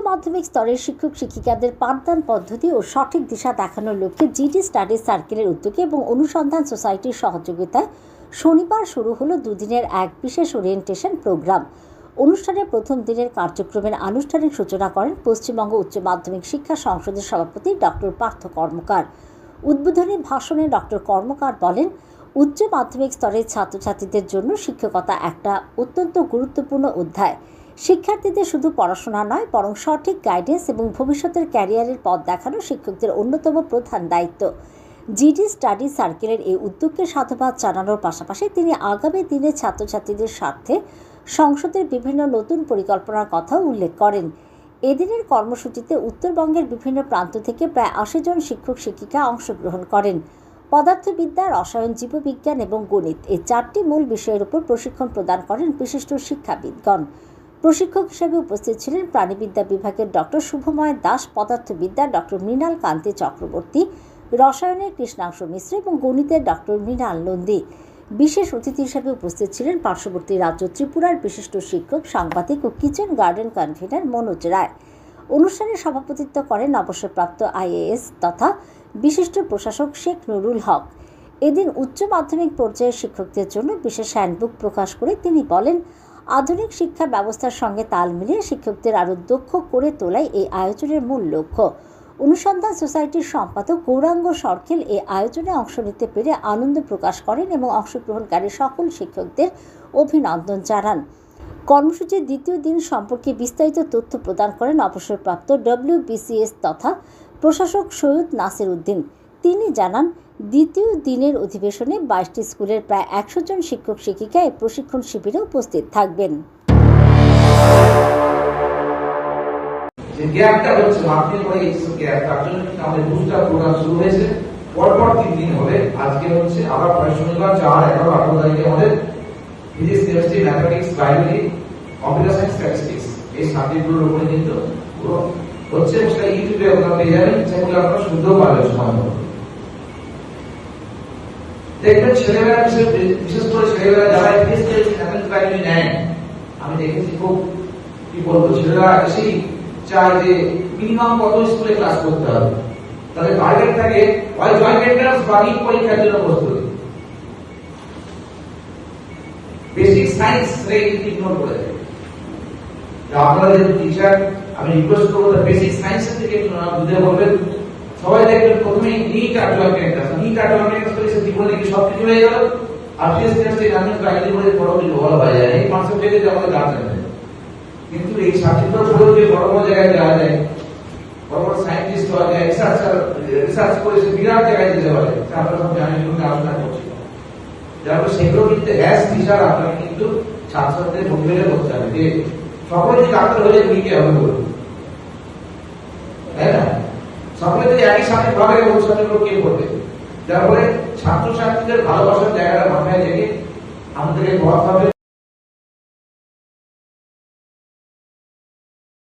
মাধ্যমিক স্তরের শিক্ষক শিক্ষিকাদের পাঠদান পদ্ধতি ও সঠিক দিশা দেখানোর লক্ষ্যে জিডি স্টাডি সার্কেলের উদ্যোগে এবং অনুসন্ধান সোসাইটির সহযোগিতায় শনিবার শুরু হলো দুদিনের এক বিশেষ ওরিয়েন্টেশন প্রোগ্রাম। অনুষ্ঠানের প্রথম দিনের কার্যক্রমের আনুষ্ঠানিক সূচনা করেন পশ্চিমবঙ্গ উচ্চ মাধ্যমিক শিক্ষা সংসদের সভাপতি ডক্টর পার্থ কর্মকার। উদ্বোধনী ভাষণে ডক্টর কর্মকার বলেন, উচ্চ মাধ্যমিক স্তরের ছাত্রছাত্রীদের জন্য শিক্ষকতা একটা অত্যন্ত গুরুত্বপূর্ণ অধ্যায়। শিক্ষার্থীদের শুধু পড়াশোনা নয়, বরং সঠিক গাইডেন্স এবং ভবিষ্যতের ক্যারিয়ারের পথ দেখানো শিক্ষকদের অন্যতম প্রধান দায়িত্ব। জিডি স্টাডি সার্কেলের এই উদ্যোগকে সাধুবাদ জানানোর পাশাপাশি তিনি আগামী দিনে ছাত্রছাত্রীদের স্বার্থে সংসদের বিভিন্ন নতুন পরিকল্পনার কথাও উল্লেখ করেন। এদিনের কর্মসূচিতে উত্তরবঙ্গের বিভিন্ন প্রান্ত থেকে প্রায় ৮০ জন শিক্ষক শিক্ষিকা অংশগ্রহণ করেন। পদার্থবিদ্যা, রসায়ন, জীববিজ্ঞান এবং গণিত এই চারটি মূল বিষয়ের উপর প্রশিক্ষণ প্রদান করেন বিশিষ্ট শিক্ষাবিদগণ। প্রশিক্ষক হিসেবে উপস্থিত ছিলেন প্রাণীবিদ্যা বিভাগের ডক্টর শুভময় দাস, পদার্থবিদ্যার ডক্টর মৃণাল কান্তি চক্রবর্তী, রসায়নের কৃষ্ণাংশু মিশ্র এবং গণিতের ডক্টর মৃণাল নন্দী। বিশেষ অতিথি হিসেবে উপস্থিত ছিলেন পার্শ্ববর্তী রাজ্য ত্রিপুরার বিশিষ্ট শিক্ষক, সাংবাদিক ও কিচেন গার্ডেন কনভেনার মনোজ রায়। অনুষ্ঠানে সভাপতিত্ব করেন অবসরপ্রাপ্ত আইএএস তথা বিশিষ্ট প্রশাসক শেখ নুরুল হক। এদিন উচ্চ মাধ্যমিক পর্যায়ের শিক্ষকদের জন্য বিশেষ হ্যান্ডবুক প্রকাশ করে তিনি বলেন, আধুনিক শিক্ষা ব্যবস্থার সঙ্গে তাল মিলিয়ে শিক্ষকদের আরও দক্ষ করে তোলাই এই আয়োজনের মূল লক্ষ্য। অনুসন্ধান সোসাইটির সম্পাদক গৌরাঙ্গ সরকেল এই আয়োজনে অংশ নিতে পেরে আনন্দ প্রকাশ করেন এবং অংশগ্রহণকারী সকল শিক্ষকদের অভিনন্দন জানান। কর্মসূচির দ্বিতীয় দিন সম্পর্কে বিস্তারিত তথ্য প্রদান করেন অবসরপ্রাপ্ত WBCS তথা প্রশাসক সৈয়দ নাসির উদ্দিন। তিনি জানান, দ্বিতীয় দিনের অধিবেশনে 22টি স্কুলের প্রায় 100 জন শিক্ষক শিক্ষিকা এই প্রশিক্ষণ শিবিরে উপস্থিত থাকবেন। গ্যাপটা হচ্ছে মাধ্যমিক পরে এই গ্যাপ, তার জন্য আমাদের বুস্টার প্রোগ্রাম শুরু হয়েছে। পরপর 3 দিন হবে, আজকে হচ্ছে আবার পরের শনিবার 4, 11, 18 তারিখে আমাদের physics, chemistry, mathematics, biology, computer science, statistics এই সাবজেক্টগুলোর উপরে কিন্তু পুরো হচ্ছে। সেটা ইউটিউবে আপনারা পেয়ে যাবেন, সেগুলো আপনারা শুনতেও পারবেন সময় মতো। দেখবেন ছেলেমেয়েরা, বিশেষ করে ছেলেমেয়েরা যারা ফিজিক্স, ম্যাথমেটিক্স, বায়োলজি নেয়, আমি দেখেছি খুব কি বলবো, ছেলেরা এসেই চায় যে মিনিমাম কত স্কুলে ক্লাস করতে হবে। তাদের টার্গেট থাকে হয় জয়েন্ট এন্ট্রান্স বা নিট পরীক্ষার জন্য প্রস্তুতি। বেসিক সায়েন্স রে ইগনোর করে দেয়। আপনারা যে টিচার, আমি রিকোয়েস্ট করবো বেসিক সায়েন্সের দিকে একটু বুঝে বলবেন। সবাই দেখবেন প্রথমে নিট আর জয়েন্ট এন্ট্রান্স, নিট আর জয়েন্ট এন্ট্রান্স করে সে জীবনে কি সব কিছু হয়ে গেল, আর ফিজিক্স, কেমিস্ট্রি, ম্যাথমেটিক্স, বায়োলজি করে বড় কিছু ভালো হয়ে যায়। এই কনসেপ্ট থেকে আমাদের গার্জেন, কিন্তু এই সার্টিফিকেট যে বড় বড় জায়গায় যাওয়া যায়, বড় বড় সায়েন্টিস্ট হওয়া যায়, রিসার্চ করে সে বিরাট জায়গায় যেতে পারে, আপনারা সব জানেন, আলোচনা করছি। যার ফলে সেগুলো কিন্তু অ্যাজ টিচার আপনাকে কিন্তু ছাত্রছাত্রীদের মোটিভেট করতে হবে যে সকলে যদি ডাক্তার হয়ে যায়, কে হবে বলুন, তাই না? সকলে যদি একই সাথে ভাবে ভবিষ্যৎগুলো কে করবে? যার ফলে ছাত্রছাত্রীদের ভালোবাসার জায়গাটা মাথায় রেখে আমাদেরকে পড়াতে হবে।